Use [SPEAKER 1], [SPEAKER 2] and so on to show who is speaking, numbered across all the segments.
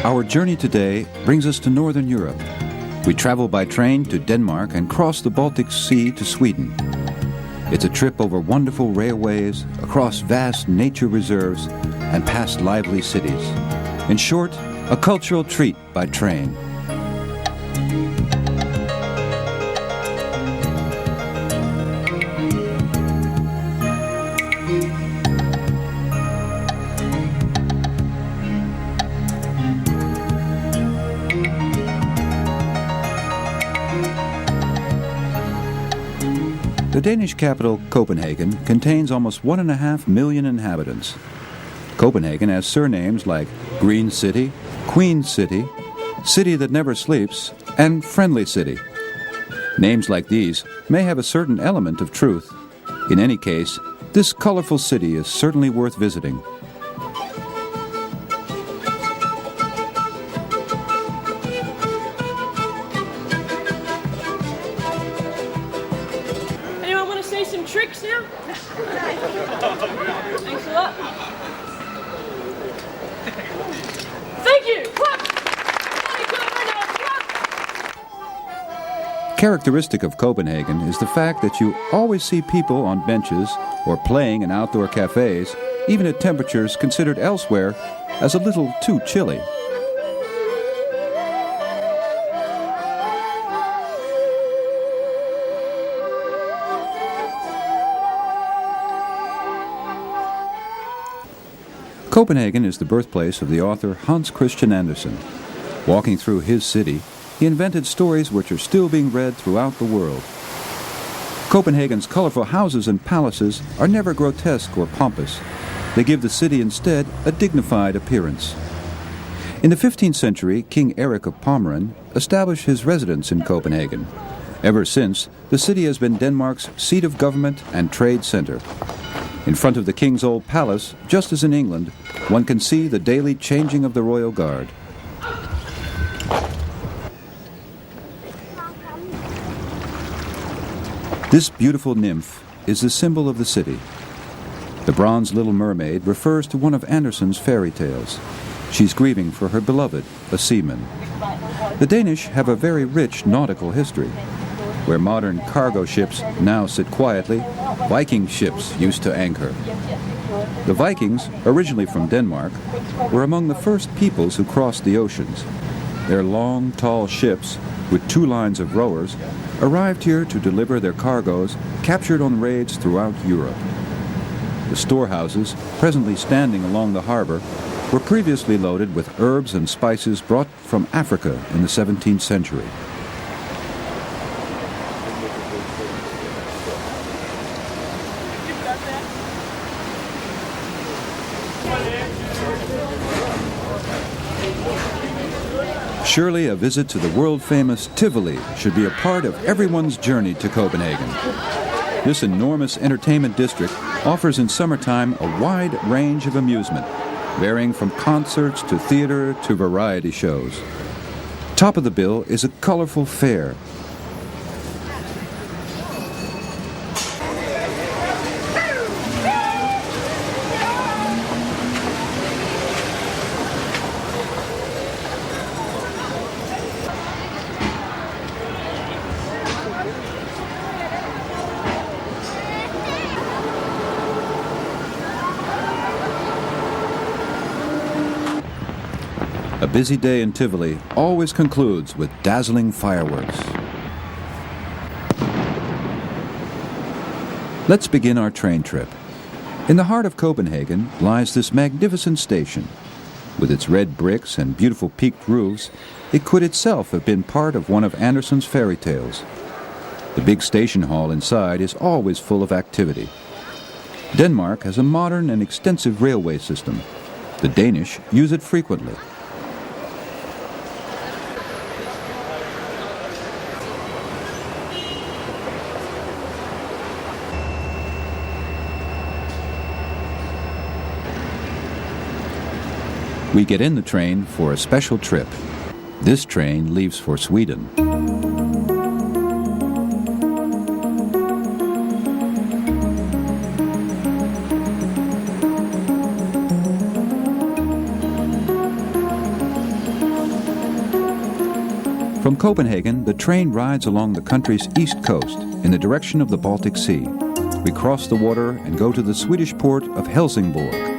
[SPEAKER 1] Our journey today brings us to Northern Europe. We travel by train to Denmark and cross the Baltic Sea to Sweden. It's a trip over wonderful railways, across vast nature reserves, and past lively cities. In short, a cultural treat by train. The Danish capital, Copenhagen, contains almost 1.5 million inhabitants. Copenhagen has surnames like Green City, Queen City, City That Never Sleeps, and Friendly City. Names like these may have a certain element of truth. In any case, this colorful city is certainly worth visiting.
[SPEAKER 2] Some tricks now? Thanks a lot. Thank you!
[SPEAKER 1] Characteristic of Copenhagen is the fact that you always see people on benches or playing in outdoor cafes, even at temperatures considered elsewhere as a little too chilly. Copenhagen is the birthplace of the author Hans Christian Andersen. Walking through his city, he invented stories which are still being read throughout the world. Copenhagen's colorful houses and palaces are never grotesque or pompous. They give the city instead a dignified appearance. In the 15th century, King Eric of Pommern established his residence in Copenhagen. Ever since, the city has been Denmark's seat of government and trade center. In front of the king's old palace, just as in England, one can see the daily changing of the royal guard. This beautiful nymph is the symbol of the city. The bronze little mermaid refers to one of Andersen's fairy tales. She's grieving for her beloved, a seaman. The Danish have a very rich nautical history. Where modern cargo ships now sit quietly, Viking ships used to anchor. The Vikings, originally from Denmark, were among the first peoples who crossed the oceans. Their long, tall ships, with 2 lines of rowers, arrived here to deliver their cargoes captured on raids throughout Europe. The storehouses, presently standing along the harbor, were previously loaded with herbs and spices brought from Africa in the 17th century. Surely a visit to the world-famous Tivoli should be a part of everyone's journey to Copenhagen. This enormous entertainment district offers in summertime a wide range of amusement, varying from concerts to theater to variety shows. Top of the bill is a colorful fair. A busy day in Tivoli always concludes with dazzling fireworks. Let's begin our train trip. In the heart of Copenhagen lies this magnificent station. With its red bricks and beautiful peaked roofs, it could itself have been part of one of Andersen's fairy tales. The big station hall inside is always full of activity. Denmark has a modern and extensive railway system. The Danish use it frequently. We get in the train for a special trip. This train leaves for Sweden. Copenhagen, the train rides along the country's east coast in the direction of the Baltic Sea. We cross the water and go to the Swedish port of Helsingborg.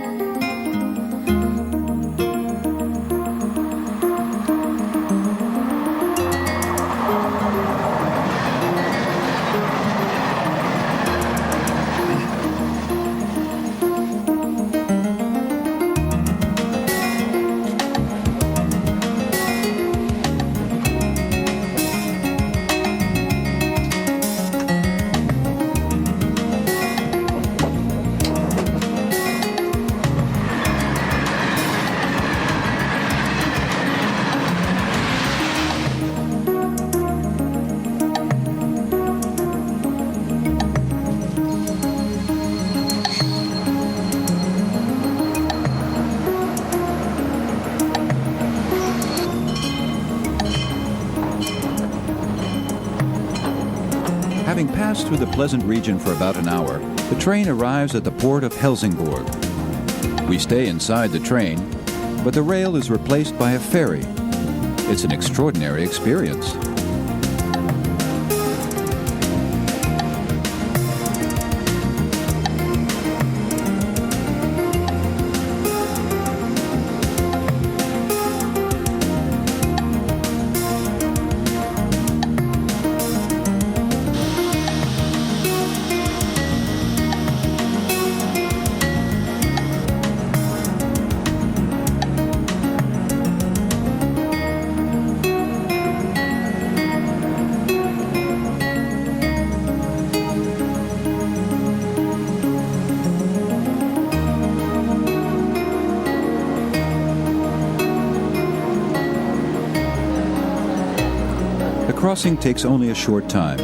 [SPEAKER 1] Having passed through the pleasant region for about an hour, the train arrives at the port of Helsingborg. We stay inside the train, but the rail is replaced by a ferry. It's an extraordinary experience. The crossing takes only a short time.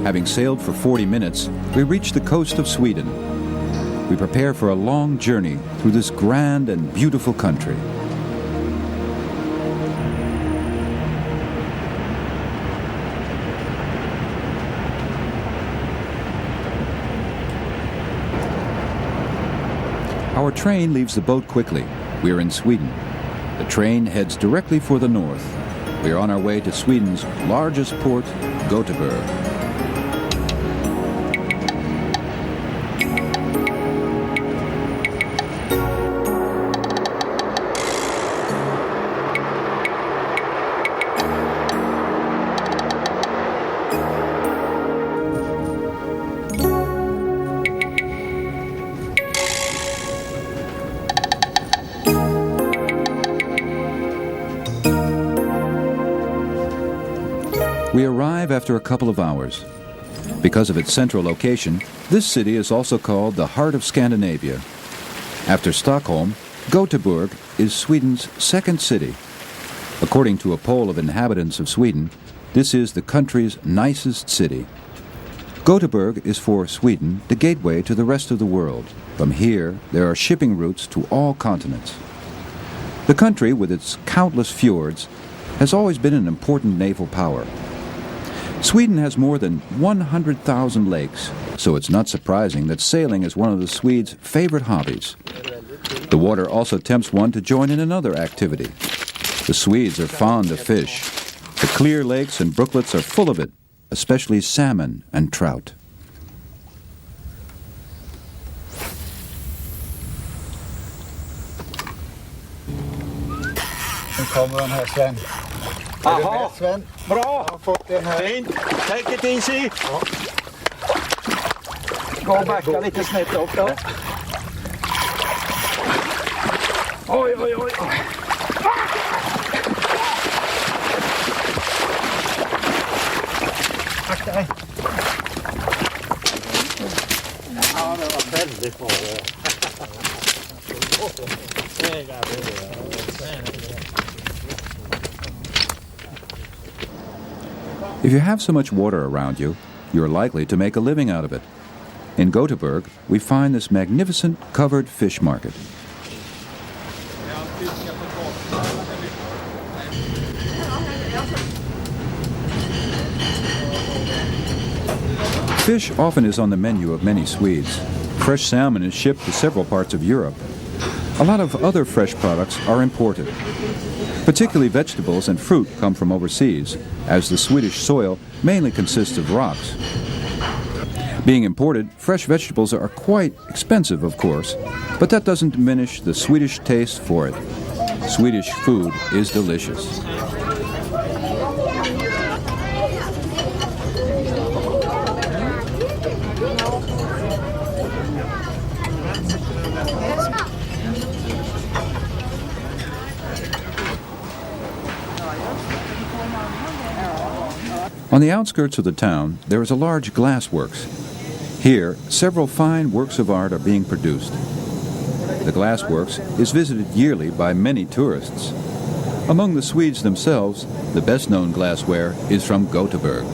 [SPEAKER 1] Having sailed for 40 minutes, we reach the coast of Sweden. We prepare for a long journey through this grand and beautiful country. Our train leaves the boat quickly. We are in Sweden. The train heads directly for the north. We are on our way to Sweden's largest port, Gothenburg. We arrive after a couple of hours. Because of its central location, this city is also called the heart of Scandinavia. After Stockholm, Gothenburg is Sweden's second city. According to a poll of inhabitants of Sweden, this is the country's nicest city. Gothenburg is for Sweden the gateway to the rest of the world. From here, there are shipping routes to all continents. The country, with its countless fjords, has always been an important naval power. Sweden has more than 100,000 lakes, so it's not surprising that sailing is one of the Swedes' favorite hobbies. The water also tempts one to join in another activity. The Swedes are fond of fish. The clear lakes and brooklets are full of it, especially salmon and trout.
[SPEAKER 3] Nu kommer den här, Sven.
[SPEAKER 4] Jaha,
[SPEAKER 3] Sven?
[SPEAKER 4] bra.
[SPEAKER 3] Jag har fått den här.
[SPEAKER 4] Fint. Take it easy. Gå och backa lite snett upp då. Oj, oj, oj. Akta dig. Ja, det var väldigt bra.
[SPEAKER 1] If you have so much water around you, you're likely to make a living out of it. In Gothenburg, we find this magnificent covered fish market. Fish often is on the menu of many Swedes. Fresh salmon is shipped to several parts of Europe. A lot of other fresh products are imported. Particularly vegetables and fruit come from overseas, as the Swedish soil mainly consists of rocks. Being imported, fresh vegetables are quite expensive, of course, but that doesn't diminish the Swedish taste for it. Swedish food is delicious. On the outskirts of the town, there is a large glass works. Here, several fine works of art are being produced. The glass works is visited yearly by many tourists. Among the Swedes themselves, the best-known glassware is from Gothenburg.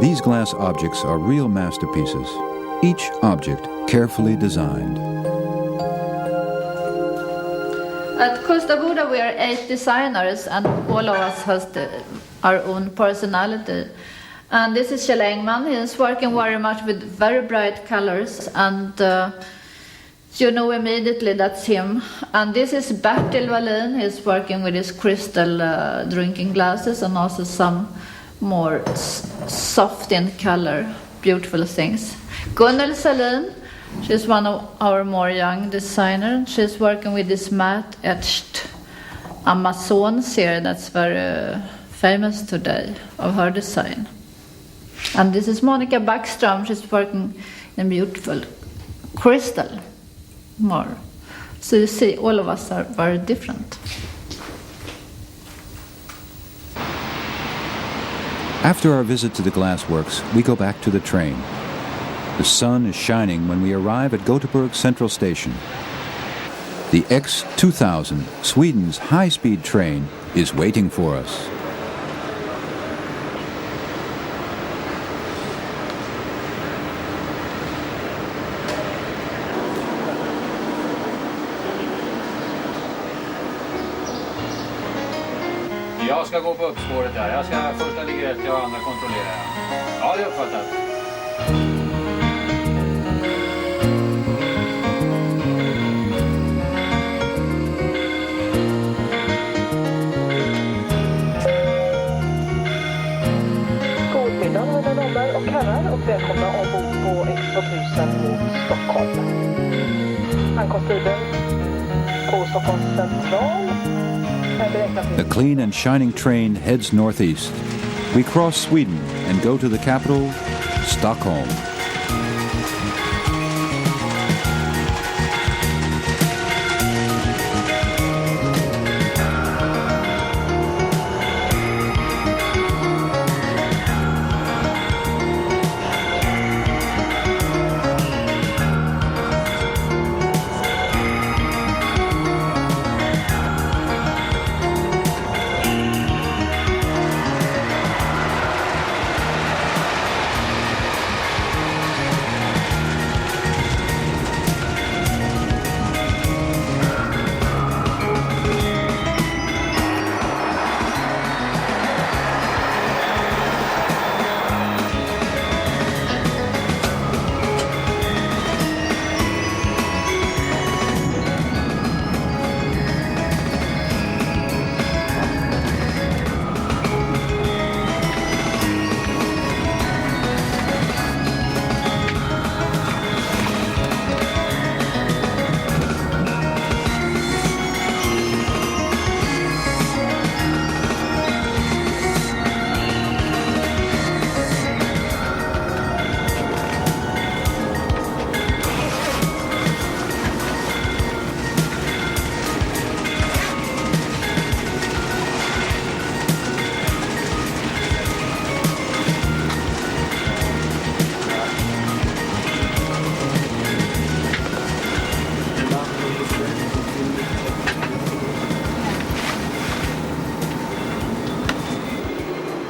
[SPEAKER 1] These glass objects are real masterpieces, each object carefully designed.
[SPEAKER 5] At Kosta Boda we are 8 designers and all of us has our own personality. And this is Kjell Engman. He is working very much with very bright colors and you know immediately that's him. And this is Bertil Wallin. He's working with his crystal drinking glasses and also some more soft in color, beautiful things. Gunnel Salin, she's one of our more young designers. She's working with this matte etched Amazon series that's very famous today of her design. And this is Monica Backstrom. She's working in beautiful crystal more. So you see, all of us are very different.
[SPEAKER 1] After our visit to the glassworks, we go back to the train. The sun is shining when we arrive at Gothenburg Central Station. The X2000, Sweden's high-speed train, is waiting for us.
[SPEAKER 6] Jag ska gå på uppspåret där. Första ligger rätt och andra kontrollerar jag. Ja, det är uppfattat.
[SPEAKER 7] God middag mina damer och herrar och välkomna ombord på X2000 mot Stockholm. Ankomsttiden på Stockholms central.
[SPEAKER 1] The clean and shining train heads northeast. We cross Sweden and go to the capital, Stockholm.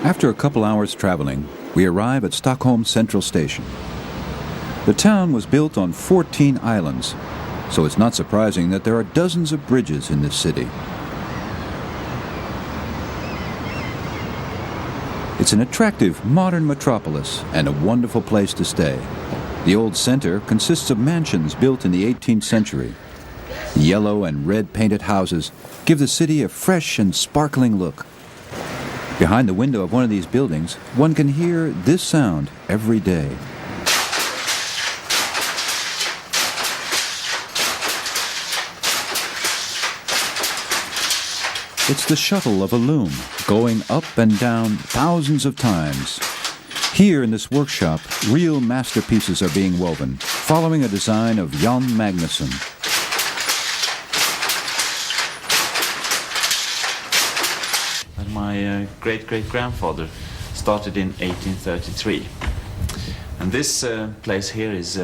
[SPEAKER 1] After a couple hours traveling, we arrive at Stockholm Central Station. The town was built on 14 islands, so it's not surprising that there are dozens of bridges in this city. It's an attractive, modern metropolis and a wonderful place to stay. The old center consists of mansions built in the 18th century. Yellow and red painted houses give the city a fresh and sparkling look. Behind the window of one of these buildings, one can hear this sound every day. It's the shuttle of a loom, going up and down thousands of times. Here in this workshop, real masterpieces are being woven, following a design of Jan Magnusson.
[SPEAKER 8] My great-great-grandfather started in 1833. And this place here is,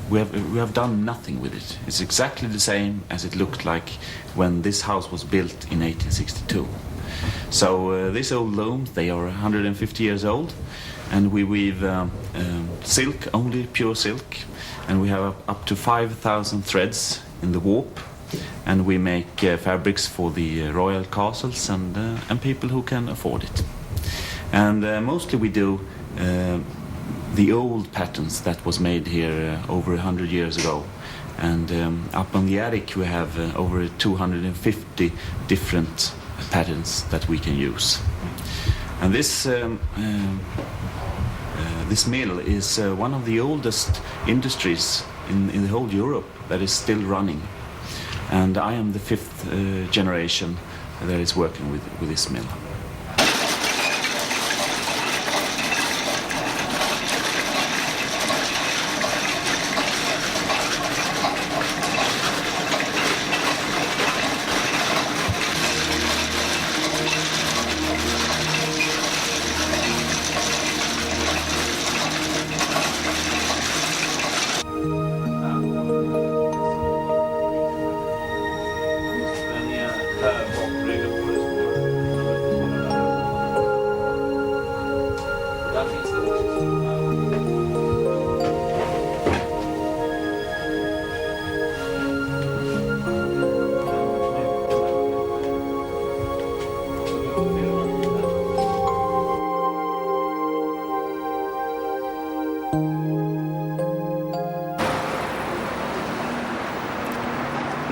[SPEAKER 8] we have done nothing with it. It's exactly the same as it looked like when this house was built in 1862. So these old looms, they are 150 years old, and we weave silk, only pure silk, and we have up to 5,000 threads in the warp, and we make fabrics for the royal castles and people who can afford it. And mostly we do the old patterns that was made here over 100 years ago. And up on the attic we have over 250 different patterns that we can use. And this mill is one of the oldest industries in the whole Europe that is still running. And I am the fifth generation that is working with this mill.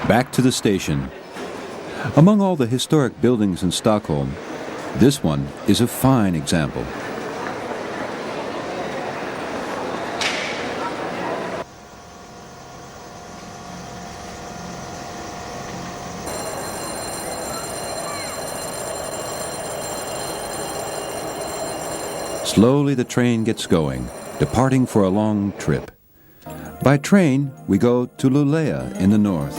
[SPEAKER 1] Back to the station. Among all the historic buildings in Stockholm, this one is a fine example. Slowly the train gets going, departing for a long trip. By train, we go to Luleå in the north.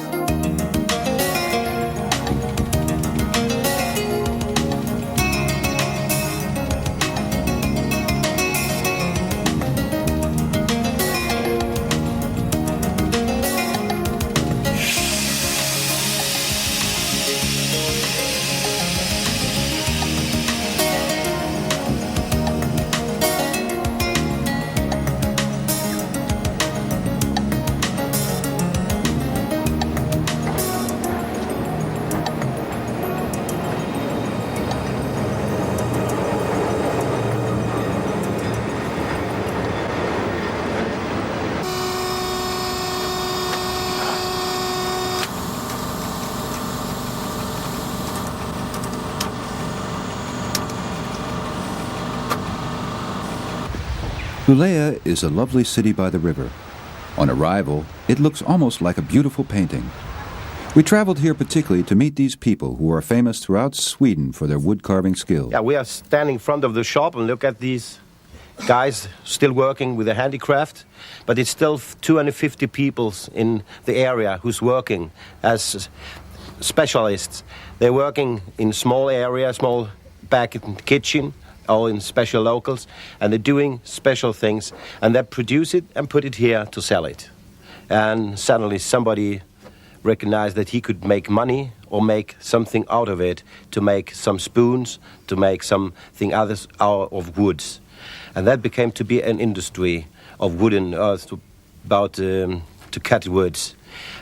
[SPEAKER 1] Luleå is a lovely city by the river. On arrival, it looks almost like a beautiful painting. We traveled here particularly to meet these people who are famous throughout Sweden for their wood-carving skill.
[SPEAKER 9] Yeah, we are standing in front of the shop and look at these guys still working with the handicraft, but it's still 250 people in the area who's working as specialists. They're working in small areas, small back in the kitchen, or in special locals, and they're doing special things, and they produce it and put it here to sell it. And suddenly somebody recognized that he could make money or make something out of it, to make some spoons, to make something others out of woods. And that became to be an industry of wooden earth to cut woods.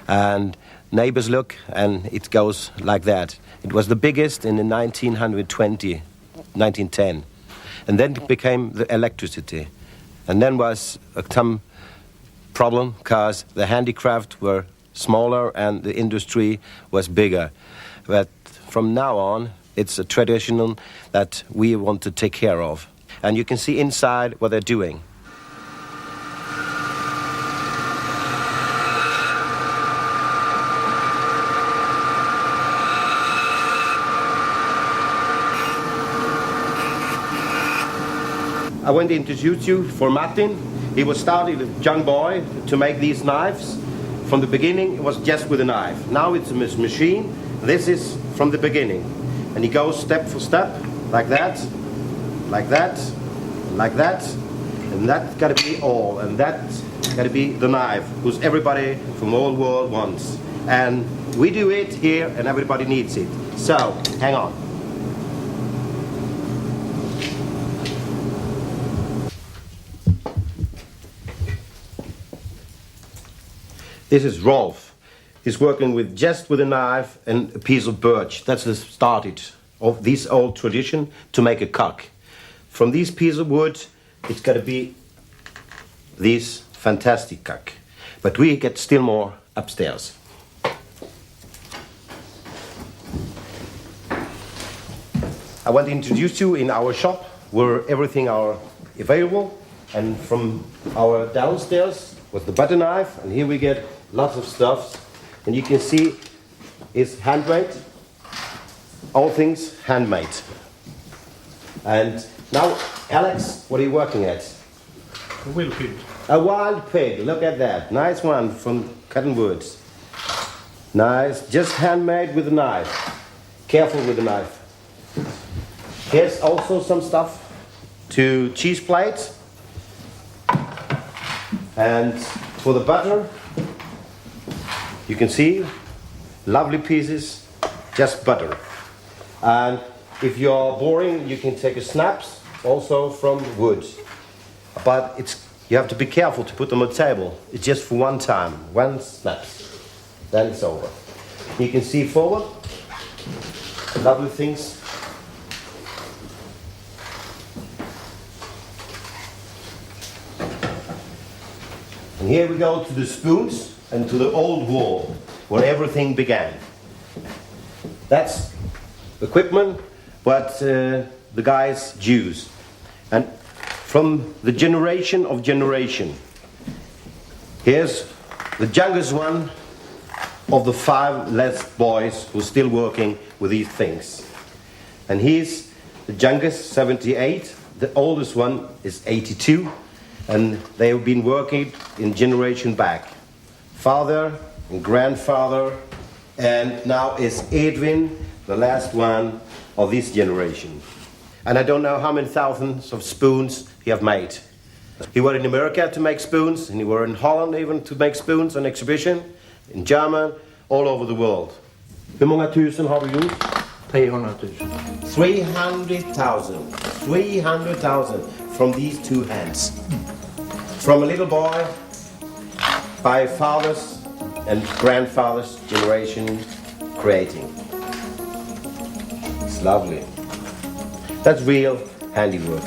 [SPEAKER 9] And neighbors look, and it goes like that. It was the biggest in the 1910. And then it became the electricity. And then was some problem, because the handicraft were smaller and the industry was bigger. But from now on, it's a traditional that we want to take care of. And you can see inside what they're doing. I want to introduce you for Martin. He was started a young boy to make these knives. From the beginning, it was just with a knife. Now it's a machine. This is from the beginning. And he goes step for step, like that, like that, like that. And that's got to be all. And that's got to be the knife, who's everybody from all the world wants. And we do it here, and everybody needs it. So, hang on. This is Rolf. He's working just with a knife and a piece of birch. That's the started of this old tradition to make a cock. From this piece of wood, it's got to be this fantastic cock. But we get still more upstairs. I want to introduce you in our shop where everything are available. And from our downstairs was the butter knife, and here we get lots of stuff. And you can see it's handmade, all things handmade. And now, Alex, what are you working at?
[SPEAKER 4] A wild pig.
[SPEAKER 9] A wild pig, look at that. Nice one from cotton woods. Nice, just handmade with a knife. Careful with the knife. Here's also some stuff to cheese plates. And for the butter, you can see lovely pieces, just butter. And if you're boring, you can take a snaps also from wood. But you have to be careful to put them on the table. It's just for one time, one snaps, then it's over. You can see forward, lovely things. And here we go to the spoons and to the old wall where everything began. That's equipment what the guys use. And from the generation of generation, here's the youngest one of the 5 last boys who's still working with these things. And he's the youngest, 78. The oldest one is 82. And they have been working in generation back. Father and grandfather, and now is Edwin, the last one of this generation. And I don't know how many thousands of spoons he have made. He was in America to make spoons, and he was in Holland even to make spoons on exhibition, in German, all over the world. Hur många tusen har du gjort?
[SPEAKER 4] 300 000.
[SPEAKER 9] 300,000. 300,000 from these 2 hands. From a little boy, by father's and grandfather's generation creating. It's lovely. That's real handiwork.